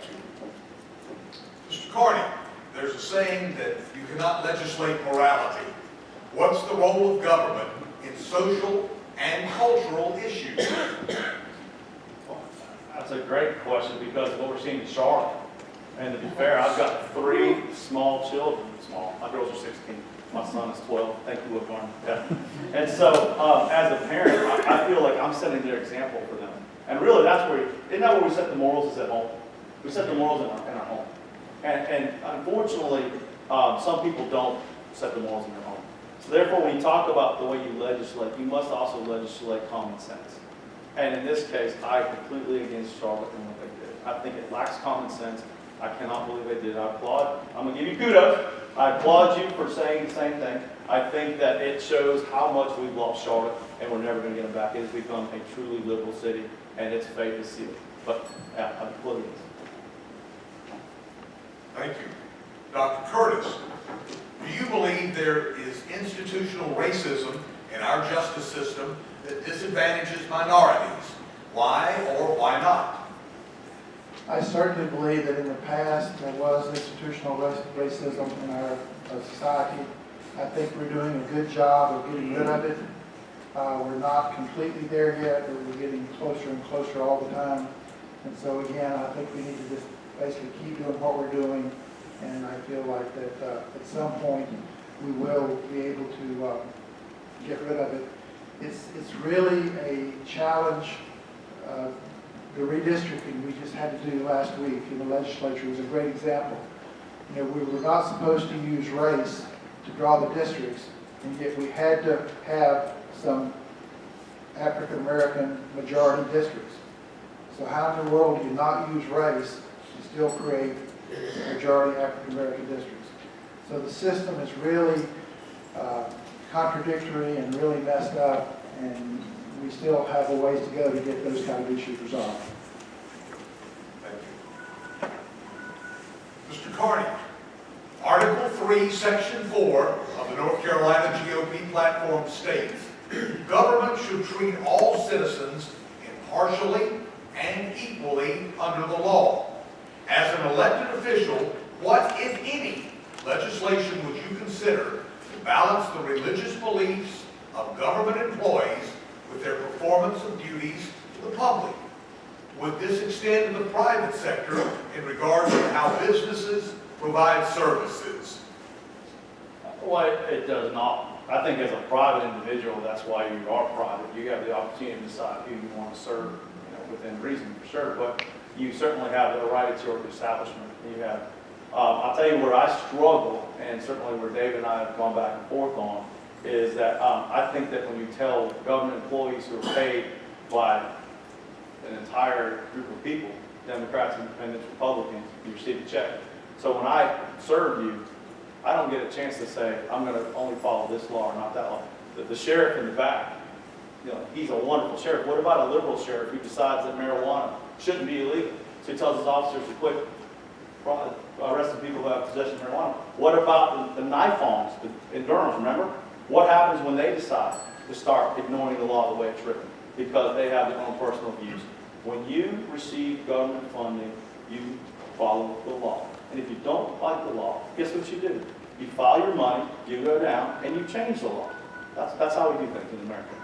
Thank you. Mr. Carney, there's a saying that you cannot legislate morality. What's the role of government in social and cultural issues? That's a great question because of what we're seeing in Charlotte. And to be fair, I've got 3 small children. Small. My girls are 16. My son is 12. Thank you, Will Carney. Yeah. And so, as a parent, I feel like I'm setting their example for them. And really, that's where, isn't that where we set the morals, is at home? We set the morals in our home. And unfortunately, some people don't set the morals in their home. So therefore, when you talk about the way you legislate, you must also legislate common sense. And in this case, I completely against Charlotte and what they did. I think it lacks common sense. I cannot believe they did. I applaud. I'm going to give you kudos. I applaud you for saying the same thing. I think that it shows how much we've lost Charlotte, and we're never going to get them back. It has become a truly liberal city, and its fate is sealed. But yeah, I'm applauding this. Thank you. Dr. Curtis, do you believe there is institutional racism in our justice system that disadvantages minorities? Why or why not? I certainly believe that in the past there was institutional racism in our society. I think we're doing a good job of getting rid of it. We're not completely there yet, but we're getting closer and closer all the time. And so again, I think we need to just basically keep doing what we're doing. And I feel like that at some point we will be able to get rid of it. It's really a challenge. The redistricting we just had to do last week in the legislature was a great example. You know, we were not supposed to use race to draw the districts, and yet we had to have some African American majority districts. So how in the world do you not use race and still create majority African American districts? So the system is really contradictory and really messed up, and we still have a ways to go to get those kind of issues resolved. Thank you. Mr. Carney, Article 3, Section 4 of the North Carolina GOP platform states, government should treat all citizens impartially and equally under the law. As an elected official, what, if any, legislation would you consider to balance the religious beliefs of government employees with their performance of duties to the public? Would this extend to the private sector in regards to how businesses provide services? Well, it does not. I think as a private individual, that's why you are private. You have the opportunity to decide who you want to serve, within reason, for sure. But you certainly have the right at your establishment. You have. I'll tell you where I struggle, and certainly where David and I have gone back and forth on, is that I think that when you tell government employees who are paid by an entire group of people, Democrats, Independents, Republicans, you receive a check. So when I serve you, I don't get a chance to say, I'm going to only follow this law or not that law. The sheriff in the back, he's a wonderful sheriff. What about a liberal sheriff who decides that marijuana shouldn't be illegal? So he tells his officers to quit arresting people who have possession of marijuana. What about the knife arms in Durham, remember? What happens when they decide to start ignoring the law the way it's written? Because they have their own personal views. When you receive government funding, you follow the law. And if you don't like the law, guess what you do? You file your money, you go down, and you change the law. That's how we do things in America.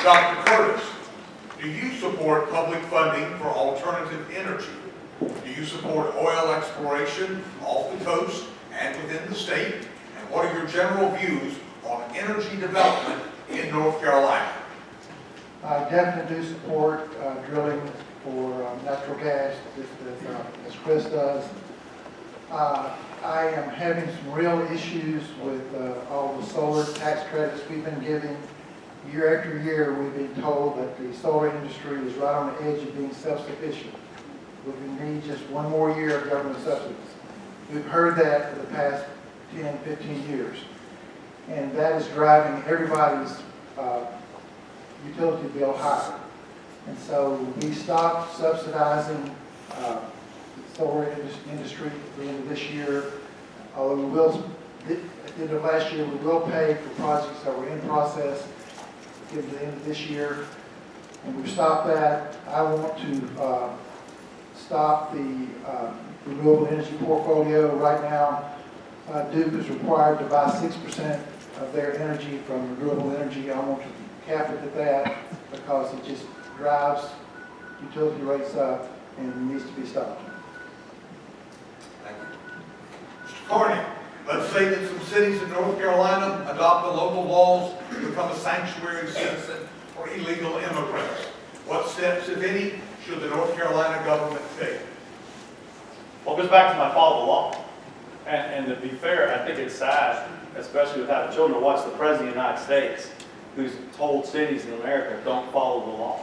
Dr. Curtis, do you support public funding for alternative energy? Do you support oil exploration off the coast and within the state? And what are your general views on energy development in North Carolina? I definitely do support drilling for natural gas, as Chris does. I am having some real issues with all the solar tax credits we've been giving. Year after year, we've been told that the solar industry is right on the edge of being self-sufficient. We need just one more year of government subsidies. We've heard that for the past 10, 15 years. And that is driving everybody's utility bill higher. And so we stopped subsidizing the solar industry at the end of this year. Although we will, at the end of last year, we will pay for projects that were in process at the end of this year. And we stopped that. I want to stop the renewable energy portfolio. Right now, Duke is required to buy 6% of their energy from renewable energy. I want to cap it at that because it just drives utility rates up and needs to be stopped. Thank you. Mr. Carney, let's say that some cities in North Carolina adopt the local laws to become a sanctuary citizen for illegal immigrants. What steps, if any, should the North Carolina government take? Well, it goes back to my follow the law. And to be fair, I think it's sad, especially with having children, to watch the President of the United States, who's told cities in America, don't follow the law.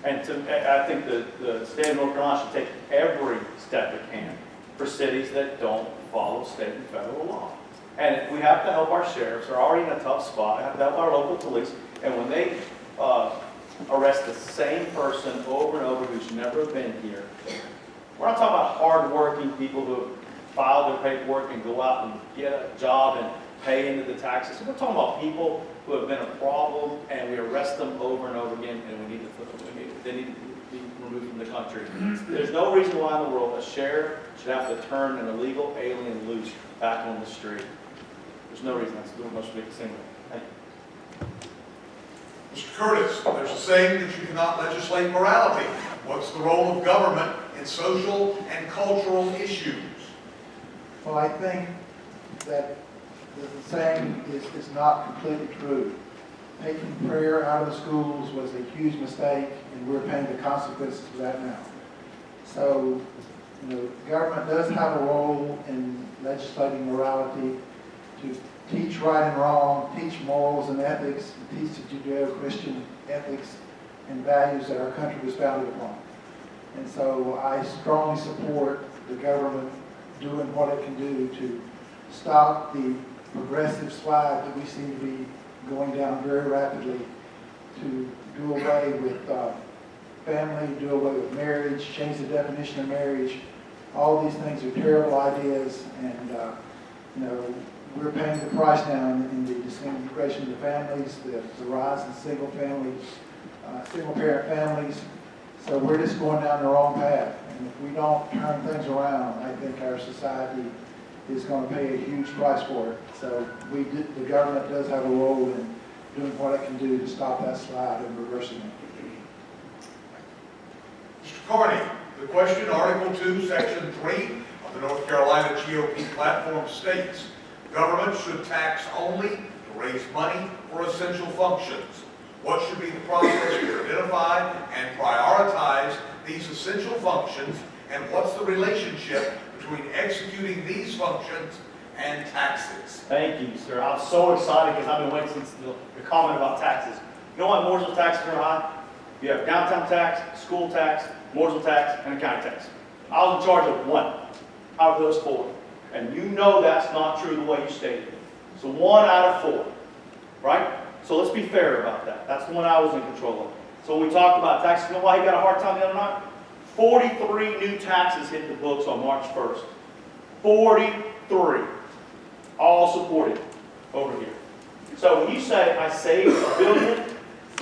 And I think the state of North Carolina should take every step it can for cities that don't follow state and federal law. And we have to help our sheriffs. They're already in a tough spot. We have to help our local police. And when they arrest the same person over and over who's never been here, we're not talking about hard-working people who file their paperwork and go out and get a job and pay into the taxes. We're talking about people who have been a problem, and we arrest them over and over again, and they need to be removed from the country. There's no reason why in the world a sheriff should have to turn an illegal alien loose back on the street. There's no reason. That's the most big single. Thank you. Mr. Curtis, there's a saying that you cannot legislate morality. What's the role of government in social and cultural issues? Well, I think that the saying is not completely true. Taking prayer out of the schools was a huge mistake, and we're paying the consequences for that now. So, the government does have a role in legislating morality, to teach right and wrong, teach morals and ethics, teach the Judeo-Christian ethics and values that our country was founded upon. And so I strongly support the government doing what it can do to stop the progressive slide that we seem to be going down very rapidly, to do away with family, do away with marriage, change the definition of marriage. All these things are terrible ideas, and we're paying the price now in the disintegration of the families, the rise in single-parent families. So we're just going down the wrong path. And if we don't turn things around, I think our society is going to pay a huge price for it. So the government does have a role in doing what it can do to stop that slide and reversing it. Mr. Carney, the question, Article 2, Section 3 of the North Carolina GOP platform states, government should tax only to raise money for essential functions. What should be the process to identify and prioritize these essential functions, and what's the relationship between executing these functions and taxes? Thank you, sir. I'm so excited because I've been waiting since the comment about taxes. You know why Mooresville taxes are high? You have downtown tax, school tax, Mooresville tax, and a county tax. I was in charge of one out of those four. And you know that's not true the way you stated it. So 1 out of 4, right? So let's be fair about that. That's the one I was in control of. So when we talked about taxes, you know why he got a hard time the other night? 43 new taxes hit the books on March 1st. 43. All supported over here. So when you say, I saved $1 billion,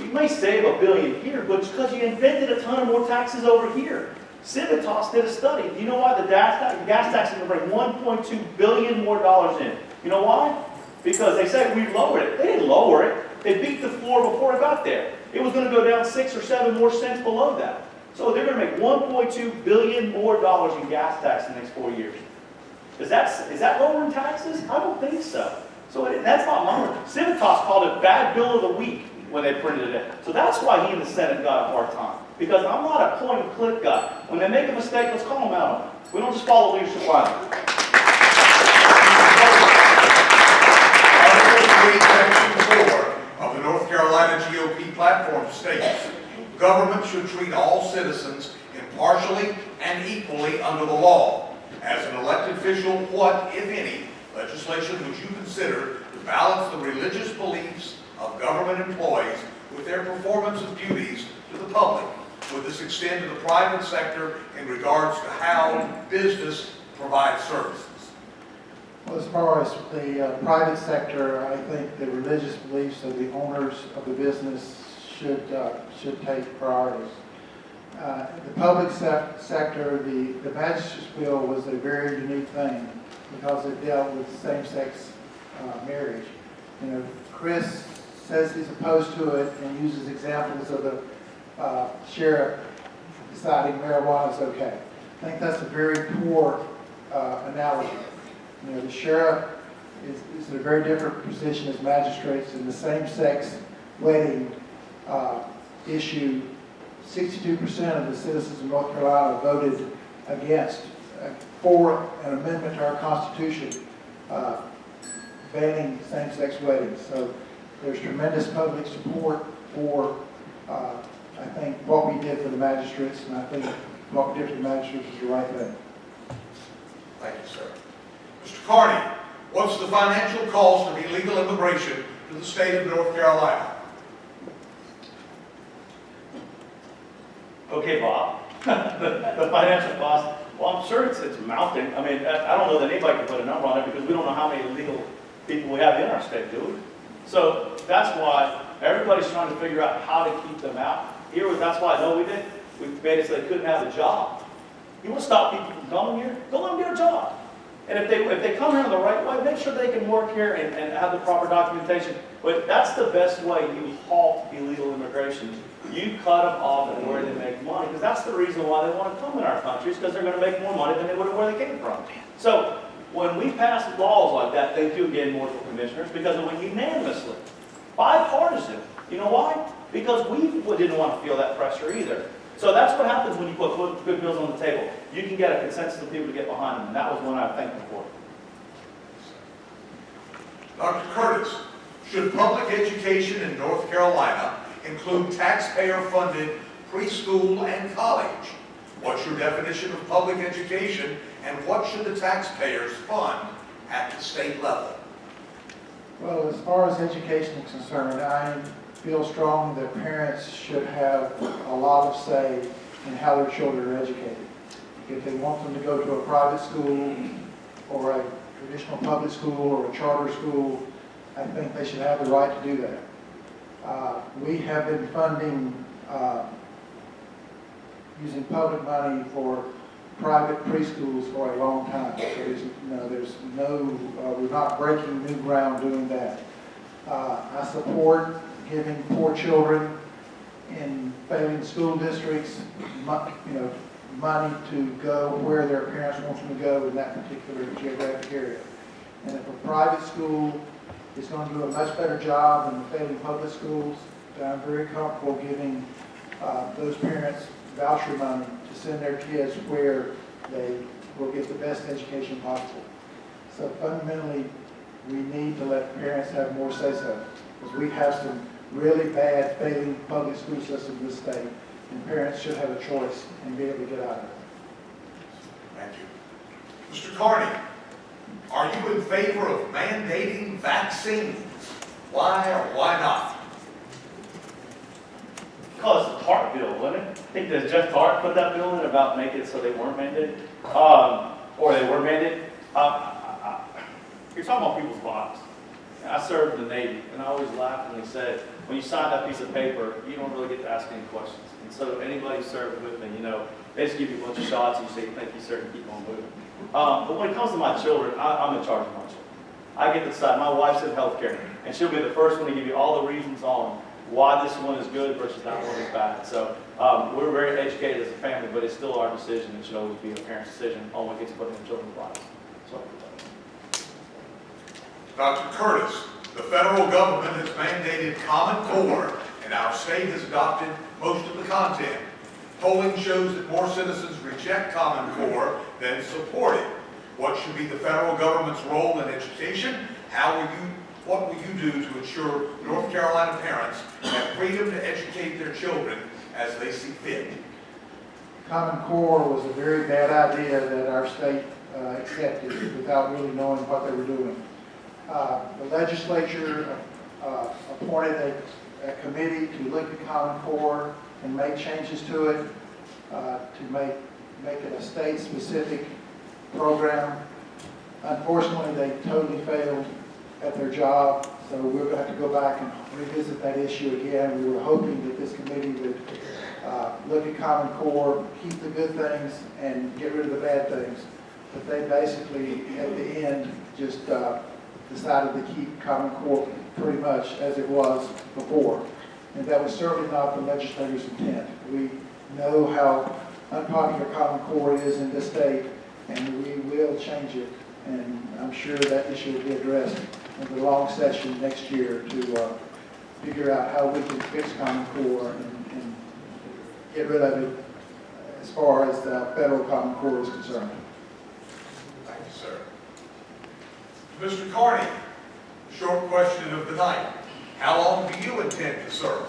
you may save $1 billion here, but it's because you invented a ton of more taxes over here. Civitas did a study. Do you know why the gas tax is going to bring $1.2 billion more in? You know why? Because they said we lowered it. They didn't lower it. They beat the floor before it got there. It was going to go down 6 or 7 more cents below that. So they're going to make $1.2 billion more in gas tax in the next 4 years. Is that lowering taxes? I don't think so. So that's not lowering. Civitas called it bad bill of the week when they printed it in. So that's why he and the Senate got a hard time. Because I'm not a point and click guy. When they make a mistake, let's call them out on it. We don't just follow leadership line. Article 3, Section 4 of the North Carolina GOP platform states, government should treat all citizens impartially and equally under the law. As an elected official, what, if any, legislation would you consider to balance the religious beliefs of government employees with their performance of duties to the public? Would this extend to the private sector in regards to how business provides services? Well, as far as the private sector, I think the religious beliefs of the owners of the business should take priority. The public sector, the magistrate's bill was a very unique thing because it dealt with same-sex marriage. You know, Chris says he's opposed to it and uses examples of the sheriff deciding marijuana is okay. I think that's a very poor analogy. You know, the sheriff is in a very different position as magistrates in the same-sex wedding issue. 62% of the citizens of North Carolina voted against, for an amendment to our Constitution banning same-sex weddings. So there's tremendous public support for, I think, what we did for the magistrates, and I think what we did for the magistrates is the right thing. Thank you, sir. Mr. Carney, what's the financial cost of illegal immigration to the state of North Carolina? Okay, Bob, the financial cost, well, I'm sure it's mounting. I mean, I don't know that anybody can put a number on it because we don't know how many illegal people we have in our state, do we? So that's why everybody's trying to figure out how to keep them out. Here, that's why I know we did. We made it so they couldn't have a job. You want to stop people from coming here? Go let them get a job. And if they come here the right way, make sure they can work here and have the proper documentation. But that's the best way you halt illegal immigration. You cut them off at where they make money, because that's the reason why they want to come in our country, is because they're going to make more money than they would have where they came from. So when we pass laws like that, they do get more for commissioners because it went unanimously, bipartisan. You know why? Because we didn't want to feel that pressure either. So that's what happens when you put good bills on the table. You can get a consensus of people to get behind them, and that was one I thanked them for. Dr. Curtis, should public education in North Carolina include taxpayer-funded preschool and college? What's your definition of public education, and what should the taxpayers fund at the state level? Well, as far as education is concerned, I feel strongly that parents should have a lot of say in how their children are educated. If they want them to go to a private school or a traditional public school or a charter school, I think they should have the right to do that. We have been funding, using public money for private preschools for a long time. So we're not breaking new ground doing that. I support giving poor children in failing school districts, money to go where their parents want them to go in that particular geographic area. And if a private school is going to do a much better job than the failing public schools, then I'm very comfortable giving those parents voucher money to send their kids where they will get the best education possible. So fundamentally, we need to let parents have more say-so, because we have some really bad failing public school systems in this state, and parents should have a choice and be able to get out of it. Thank you. Mr. Carney, are you in favor of mandating vaccines? Why or why not? Because it's the Hart bill, wasn't it? I think that Jeff Hart put that bill in about making it so they weren't mandated, or they were mandated. You're talking about people's lives. I served in the Navy, and I always laughingly said, when you sign that piece of paper, you don't really get to ask any questions. And so anybody who served with me, they just give you a bunch of shots, and you say, thank you, sir, and keep on moving. But when it comes to my children, I'm in charge of my children. I get to decide. My wife's in healthcare, and she'll be the first one to give you all the reasons on why this one is good versus that one is bad. So we're very educated as a family, but it's still our decision. It should always be a parent's decision on what gets put in children's lives. So, Dr. Curtis, the federal government has mandated Common Core, and our state has adopted most of the content. Polling shows that more citizens reject Common Core than support it. What should be the federal government's role in education? What will you do to ensure North Carolina parents have freedom to educate their children as they see fit? Common Core was a very bad idea that our state accepted without really knowing what they were doing. The legislature appointed a committee to look at Common Core and make changes to it, to make it a state-specific program. Unfortunately, they totally failed at their job. So we're going to have to go back and revisit that issue again. We were hoping that this committee would look at Common Core, keep the good things, and get rid of the bad things. But they basically, at the end, just decided to keep Common Core pretty much as it was before. And that was certainly not the legislator's intent. We know how unpopular Common Core is in this state, and we will change it. And I'm sure that issue will be addressed in the long session next year to figure out how we can fix Common Core and get rid of it as far as the federal Common Core is concerned. Thank you, sir. Mr. Carney, short question of the night. How long do you intend to serve?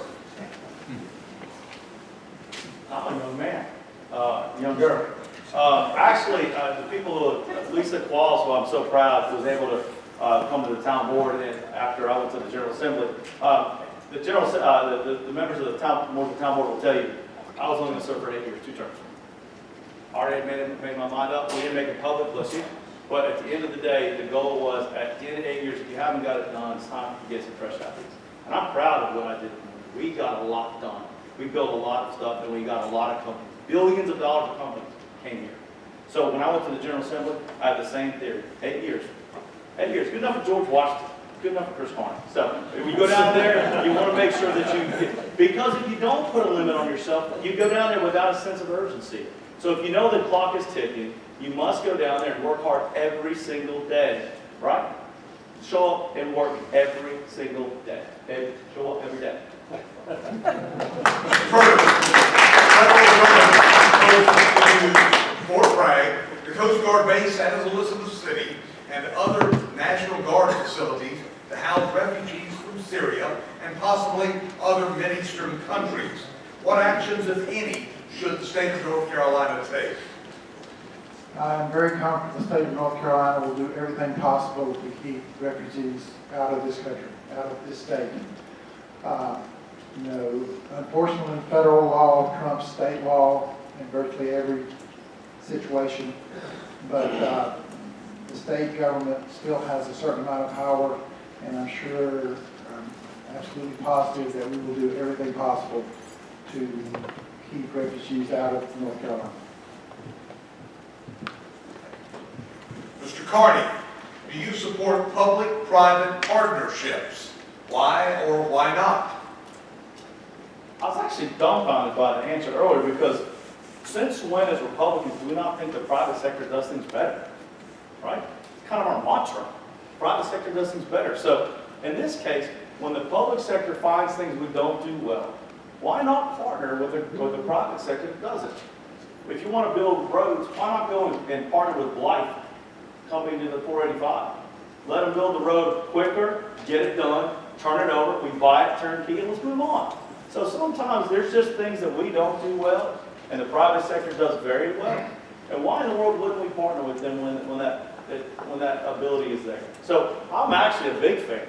I'm a young man, young girl. Actually, the people, Lisa Qualls, who I'm so proud, was able to come to the town board, and after I went to the General Assembly, the members of the town board will tell you, I was only going to serve for 8 years, 2 terms. I already made my mind up. We didn't make it public, bless you. But at the end of the day, the goal was, at the end of 8 years, if you haven't got it done, it's time to get some fresh ideas. And I'm proud of what I did. We got a lot done. We built a lot of stuff, and we got a lot of companies. Billions of dollars of companies came here. So when I went to the General Assembly, I had the same theory. 8 years. 8 years. Good enough for George Washington. Good enough for Chris Carney. So if you go down there, you want to make sure that you get, because if you don't put a limit on yourself, you go down there without a sense of urgency. So if you know the clock is ticking, you must go down there and work hard every single day, right? Show up and work every single day. Show up every day. Fort Bragg, the Coast Guard base at Elizabeth City, and other National Guard facilities to house refugees from Syria and possibly other Mid-Eastern countries. What actions, if any, should the state of North Carolina take? I'm very confident the state of North Carolina will do everything possible to keep refugees out of this country, out of this state. Unfortunately, federal law trumps state law in virtually every situation, but the state government still has a certain amount of power, and I'm sure, absolutely positive that we will do everything possible to keep refugees out of North Carolina. Mr. Carney, do you support public-private partnerships? Why or why not? I was actually dumbfounded by the answer earlier, because since when, as Republicans, do we not think the private sector does things better? Right? It's kind of our mantra. Private sector does things better. So in this case, when the public sector finds things we don't do well, why not partner with the private sector that does it? If you want to build roads, why not go and partner with Blythe, company to the 485? Let them build the road quicker, get it done, turn it over, we buy it turnkey, and let's move on. So sometimes there's just things that we don't do well, and the private sector does very well. And why in the world wouldn't we partner with them when that ability is there? So I'm actually a big fan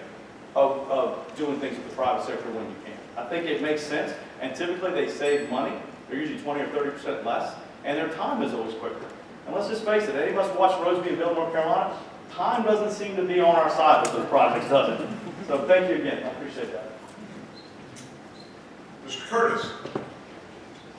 of doing things with the private sector when you can. I think it makes sense, and typically they save money. They're usually 20 or 30% less, and their time is always quicker. And let's just face it, any of us watch roads being built in North Carolina, time doesn't seem to be on our side with those projects, does it? So thank you again, I appreciate that. Mr. Curtis,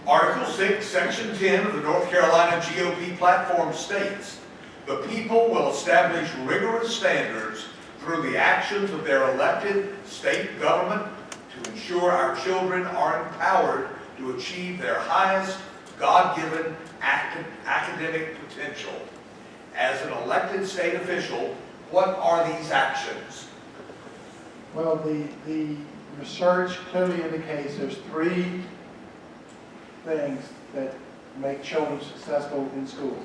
Article 6, Section 10 of the North Carolina GOP platform states, the people will establish rigorous standards through the actions of their elected state government to ensure our children are empowered to achieve their highest God-given academic potential. As an elected state official, what are these actions? Well, the research clearly indicates there's 3 things that make children successful in school.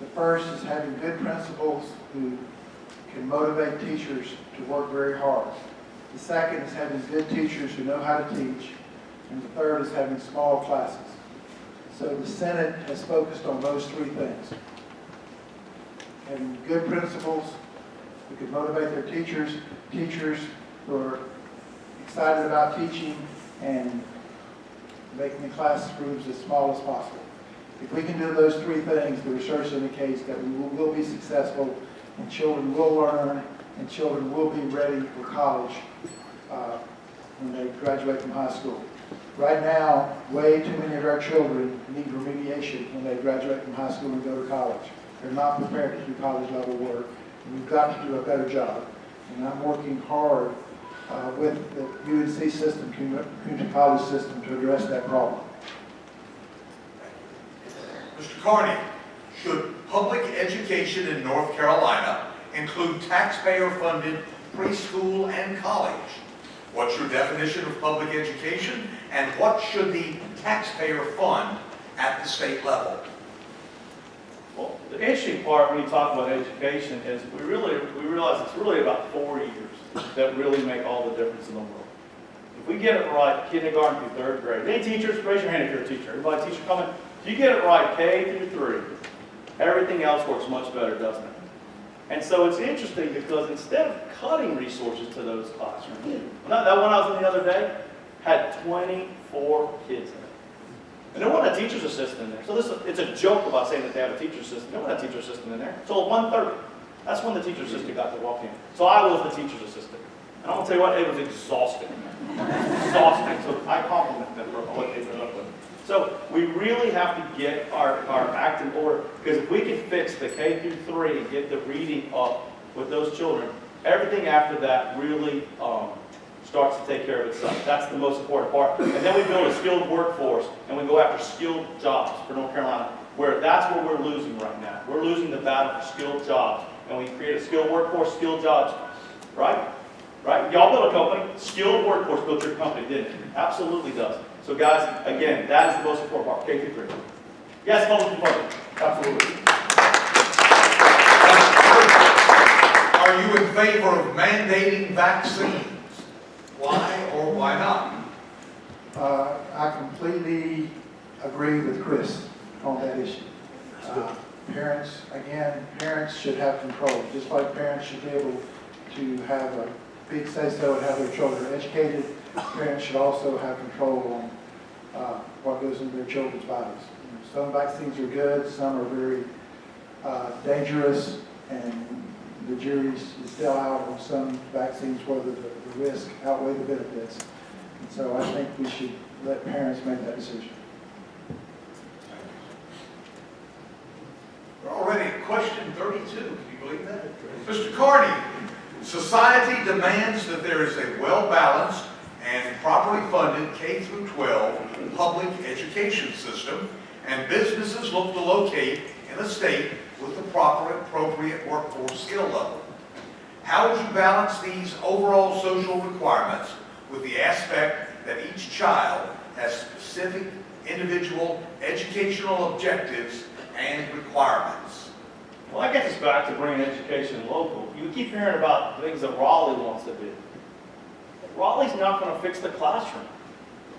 The first is having good principals who can motivate teachers to work very hard. The second is having good teachers who know how to teach. And the third is having small classes. So the Senate has focused on those 3 things. Having good principals who can motivate their teachers who are excited about teaching, and making the class groups as small as possible. If we can do those 3 things, the research indicates that we will be successful, and children will learn and children will be ready for college when they graduate from high school. Right now, way too many of our children need remediation when they graduate from high school and go to college. They're not prepared to do college level work, and we've got to do a better job. And I'm working hard with the UNC system, community college system, to address that problem. Mr. Carney, should public education in North Carolina include taxpayer-funded preschool and college? What's your definition of public education, and what should the taxpayer fund at the state level? Well, the interesting part when you talk about education is we realize it's really about 4 years that really make all the difference in the world. If we get it right, kindergarten through 3rd grade. Any teachers, raise your hand if you're a teacher. Everybody, teacher coming? If you get it right, K through 3, everything else works much better, doesn't it? And so it's interesting because instead of cutting resources to those classrooms, that one I was in the other day had 24 kids in it. And there wasn't a teacher's assistant in there. So it's a joke about saying that they have a teacher's assistant. There wasn't a teacher's assistant in there. So at 1:30, that's when the teacher's assistant got to walk in. So I was the teacher's assistant. And I'm going to tell you what, it was exhausting. Exhausting. So I compliment them for what they put up with. So we really have to get our act in order, because if we can fix the K through 3 and get the reading up with those children, everything after that really starts to take care of itself. That's the most important part. And then we build a skilled workforce, and we go after skilled jobs for North Carolina, where that's where we're losing right now. We're losing the battle for skilled jobs, and we create a skilled workforce, skilled jobs, right? Right? Y'all built a company, skilled workforce built your company, didn't it? Absolutely does. So guys, again, that is the most important part, K through 3. Yes, public department, absolutely. Are you in favor of mandating vaccines? Why or why not? I completely agree with Chris on that issue. Parents should have control, just like parents should be able to have a big say-so and have their children educated. Parents should also have control on what goes into their children's bodies. Some vaccines are good, some are very dangerous, and the jury is still out on some vaccines whether the risk outweigh the benefits. And so I think we should let parents make that decision. We're already at question 32. Can you believe that? Mr. Carney, society demands that there is a well-balanced and properly funded K through 12 public education system, and businesses look to locate in a state with the proper appropriate workforce skill level. How would you balance these overall social requirements with the aspect that each child has specific individual educational objectives and requirements? Well, that gets us back to bringing education local. You keep hearing about things that Raleigh wants to do. Raleigh's not going to fix the classroom.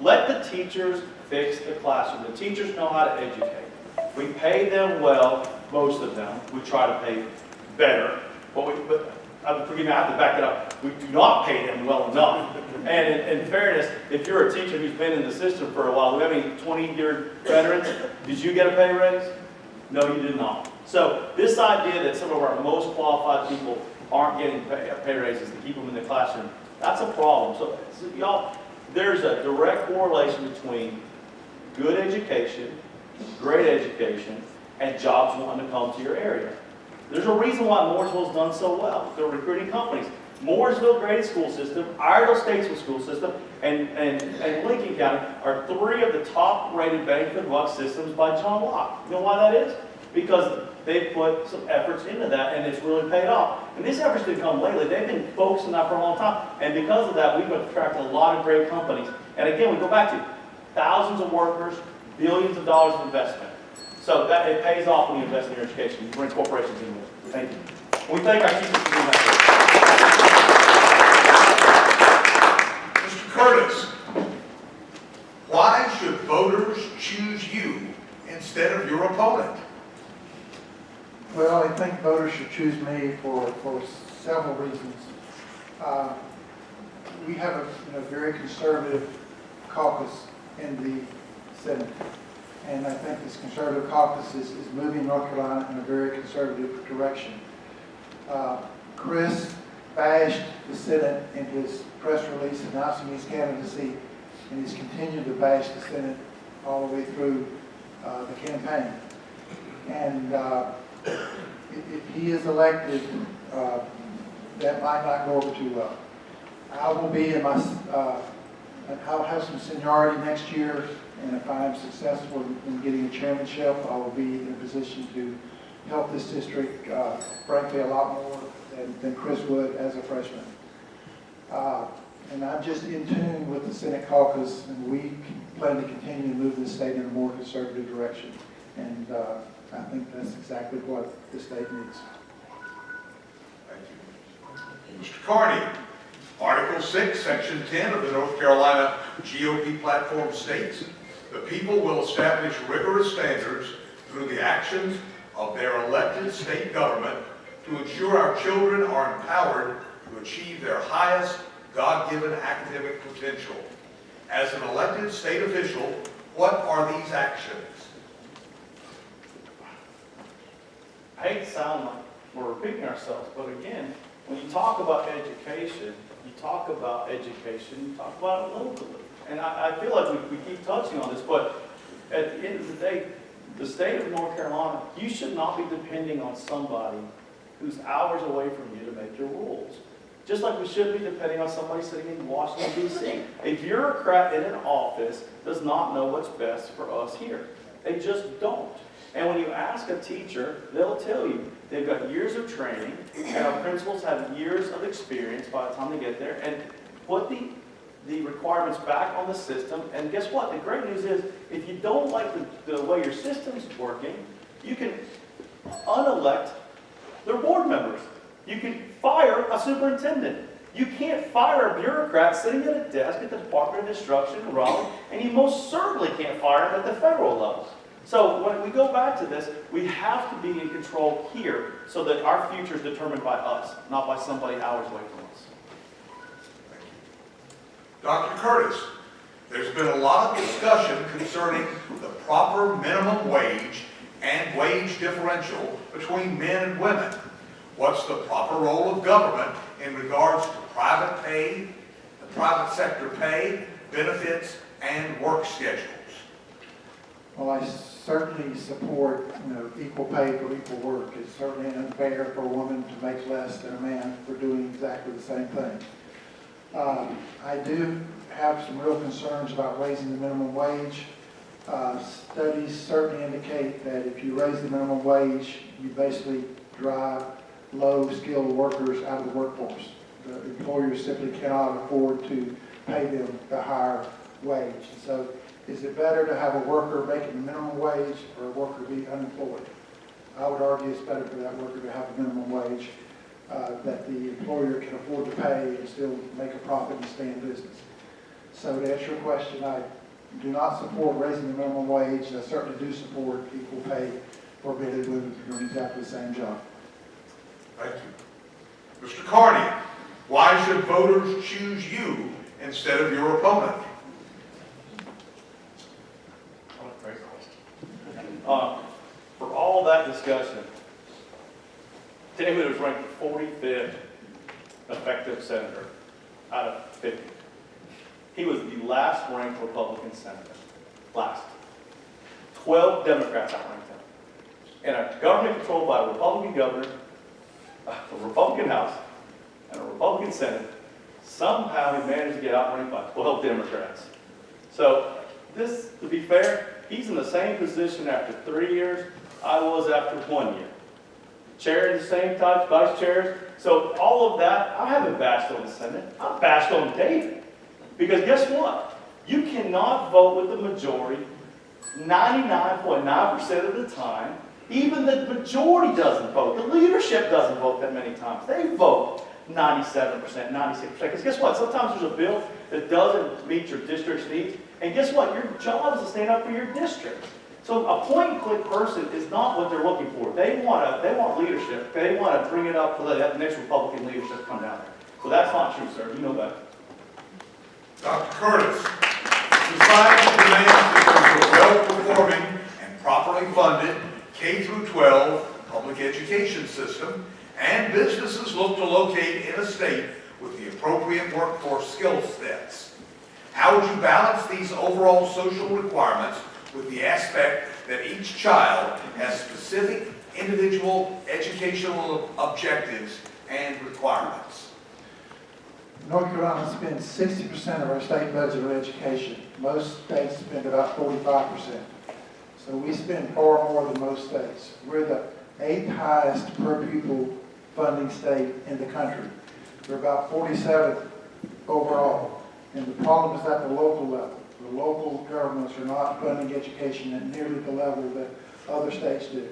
Let the teachers fix the classroom. The teachers know how to educate. We pay them well, most of them. We try to pay better. But forgive me, I have to back it up. We do not pay them well enough. And in fairness, if you're a teacher who's been in the system for a while, we have any 20-year veterans, did you get a pay raise? No, you did not. So this idea that some of our most qualified people aren't getting pay raises to keep them in the classroom, that's a problem. So y'all, there's a direct correlation between good education, great education, and jobs wanting to come to your area. There's a reason why Mooresville's done so well. They're recruiting companies. Mooresville graded school system, Iredell Statesville school system, and Lincoln County are 3 of the top rated bang for the buck systems by John Locke. You know why that is? Because they've put some efforts into that, and it's really paid off. And these efforts didn't come lately. They've been focused on that for a long time. And because of that, we've attracted a lot of great companies. And again, we go back to thousands of workers, billions of dollars of investment. So that it pays off when you invest in your education. You bring corporations in with it. Thank you. We thank our teachers for doing that. Mr. Curtis, why should voters choose you instead of your opponent? Well, I think voters should choose me for several reasons. We have a very conservative caucus in the Senate. And I think this conservative caucus is moving North Carolina in a very conservative direction. Chris bashed the Senate in his press release announcing his candidacy, and he's continued to bash the Senate all the way through the campaign. And if he is elected, that might not go over too well. I will be in my, I'll have some seniority next year, and if I am successful in getting a chairmanship, I will be in a position to help this district, frankly, a lot more than Chris would as a freshman. And I'm just in tune with the Senate caucus, and we plan to continue to move this state in a more conservative direction. And I think that's exactly what the state needs. Thank you. Mr. Carney, Article 6, Section 10 of the North Carolina GOP platform states, the people will establish rigorous standards through the actions of their elected state government to ensure our children are empowered to achieve their highest God-given academic potential. As an elected state official, what are these actions? I hate to sound like we're repeating ourselves, but again, when you talk about education, you talk about it locally. And I feel like we keep touching on this, but at the end of the day, the state of North Carolina, you should not be depending on somebody who's hours away from you to make your rules. Just like we should be depending on somebody sitting in Washington, D.C. A bureaucrat in an office does not know what's best for us here. They just don't. And when you ask a teacher, they'll tell you they've got years of training, and our principals have years of experience by the time they get there, and put the requirements back on the system. And guess what? The great news is, if you don't like the way your system's working, you can unelect their board members. You can fire a superintendent. You can't fire a bureaucrat sitting at a desk at the Department of Instruction in Raleigh, and you most certainly can't fire him at the federal level. So when we go back to this, we have to be in control here so that our future is determined by us, not by somebody hours away from us. Thank you. Dr. Curtis, there's been a lot of discussion concerning the proper minimum wage and wage differential between men and women. What's the proper role of government in regards to private pay, the private sector pay, benefits, and work schedules? Well, I certainly support, equal pay for equal work. It's certainly unfair for a woman to make less than a man for doing exactly the same thing. I do have some real concerns about raising the minimum wage. Studies certainly indicate that if you raise the minimum wage, you basically drive low-skilled workers out of the workforce. The employers simply cannot afford to pay them the higher wage. So is it better to have a worker making the minimum wage or a worker be unemployed? I would argue it's better for that worker to have a minimum wage that the employer can afford to pay and still make a profit and stay in business. So to answer your question, I do not support raising the minimum wage. I certainly do support equal pay for men and women for doing exactly the same job. Thank you. Mr. Carney, why should voters choose you instead of your opponent? Great question. For all that discussion, David was ranked the 45th effective senator out of 50. He was the last ranked Republican senator. Last. 12 Democrats outranked him. In a government controlled by a Republican governor, a Republican House, and a Republican Senate, somehow he managed to get outranked by 12 Democrats. So this, to be fair, he's in the same position after 3 years I was after 1 year. Chair in the same type, vice chairs. So all of that, I haven't bashed on the Senate. I've bashed on David. Because guess what? You cannot vote with the majority 99.9% of the time. Even the majority doesn't vote. The leadership doesn't vote that many times. They vote 97%, 96%. Because guess what? Sometimes there's a bill that doesn't meet your district's needs. And guess what? Your job is to stand up for your district. So a point-and-click person is not what they're looking for. They want leadership. They want to bring it up to let the next Republican leadership come down there. So that's not true, sir. You know that. Dr. Curtis, society demands that there's a well-performing and properly funded K-12 public education system and businesses look to locate in a state with the appropriate workforce skill sets. How would you balance these overall social requirements with the aspect that each child has specific individual educational objectives and requirements? North Carolina spends 60% of our state budget on education. Most states spend about 45%. So we spend far more than most states. We're the 8th highest per pupil funding state in the country. We're about 47th overall. And the problem is at the local level. The local governments are not funding education at nearly the level that other states do.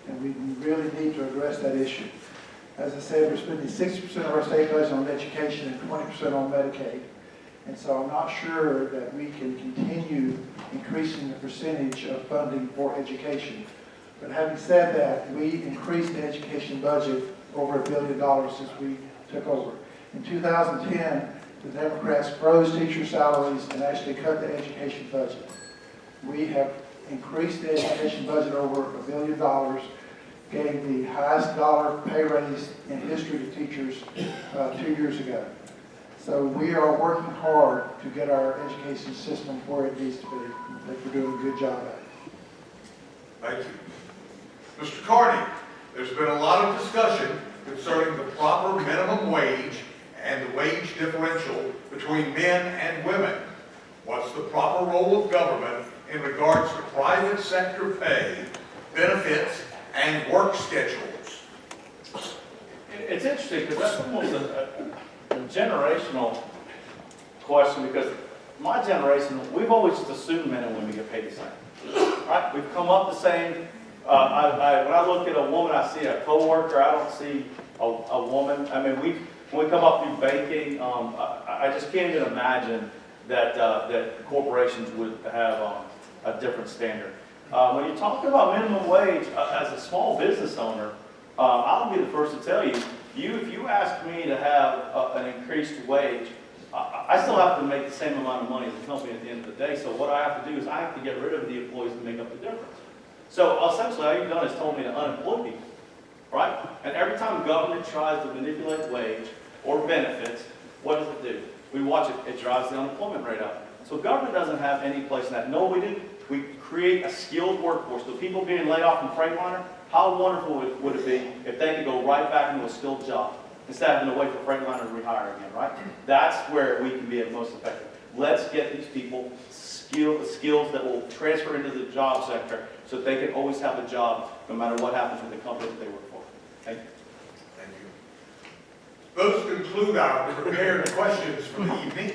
And we really need to address that issue. As I said, we're spending 60% of our state budget on education and 20% on Medicaid. And so I'm not sure that we can continue increasing the percentage of funding for education. But having said that, we increased the education budget over $1 billion since we took over. In 2010, the Democrats froze teacher salaries and actually cut the education budget. We have increased the education budget over $1 billion, gave the highest dollar pay raise in history to teachers 2 years ago. So we are working hard to get our education system where it needs to be. I think we're doing a good job at it. Thank you. Mr. Carney, there's been a lot of discussion concerning the proper minimum wage and the wage differential between men and women. What's the proper role of government in regards to private sector pay, benefits, and work schedules? It's interesting because that's almost a generational question, because my generation, we've always just assumed men and women get paid the same. Right? We've come up the same. When I look at a woman, I see a coworker. I don't see a woman. I mean, when we come up through banking, I just can't even imagine that corporations would have a different standard. When you talk about minimum wage, as a small business owner, I'll be the first to tell you, if you ask me to have an increased wage, I still have to make the same amount of money as the company at the end of the day. So what I have to do is I have to get rid of the employees to make up the difference. So essentially, all you've done is told me to unemploy people, right? And every time government tries to manipulate wage or benefits, what does it do? We watch it, it drives the unemployment rate up. So government doesn't have any place in that. No, we do. We create a skilled workforce. The people being laid off from Freightliner, how wonderful would it be if they could go right back into a skilled job instead of having to wait for Freightliner to rehire again, right? That's where we can be at most effective. Let's get these people skills that will transfer into the job sector so that they can always have a job no matter what happens with the company that they work for. Thank you. Thank you. Those conclude our prepared questions for the evening.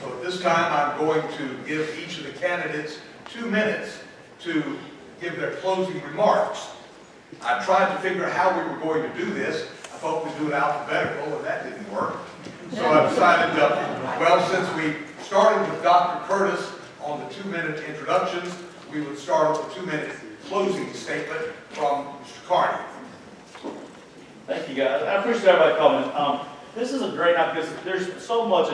So at this time, I'm going to give each of the candidates 2 minutes to give their closing remarks. I tried to figure out how we were going to do this. I thought we'd do it alphabetical, and that didn't work. So I decided, well, since we started with Dr. Curtis on the 2-minute introductions, we would start with a 2-minute closing statement from Mr. Carney. Thank you, guys. I appreciate everybody coming. This is a great night because there's so much.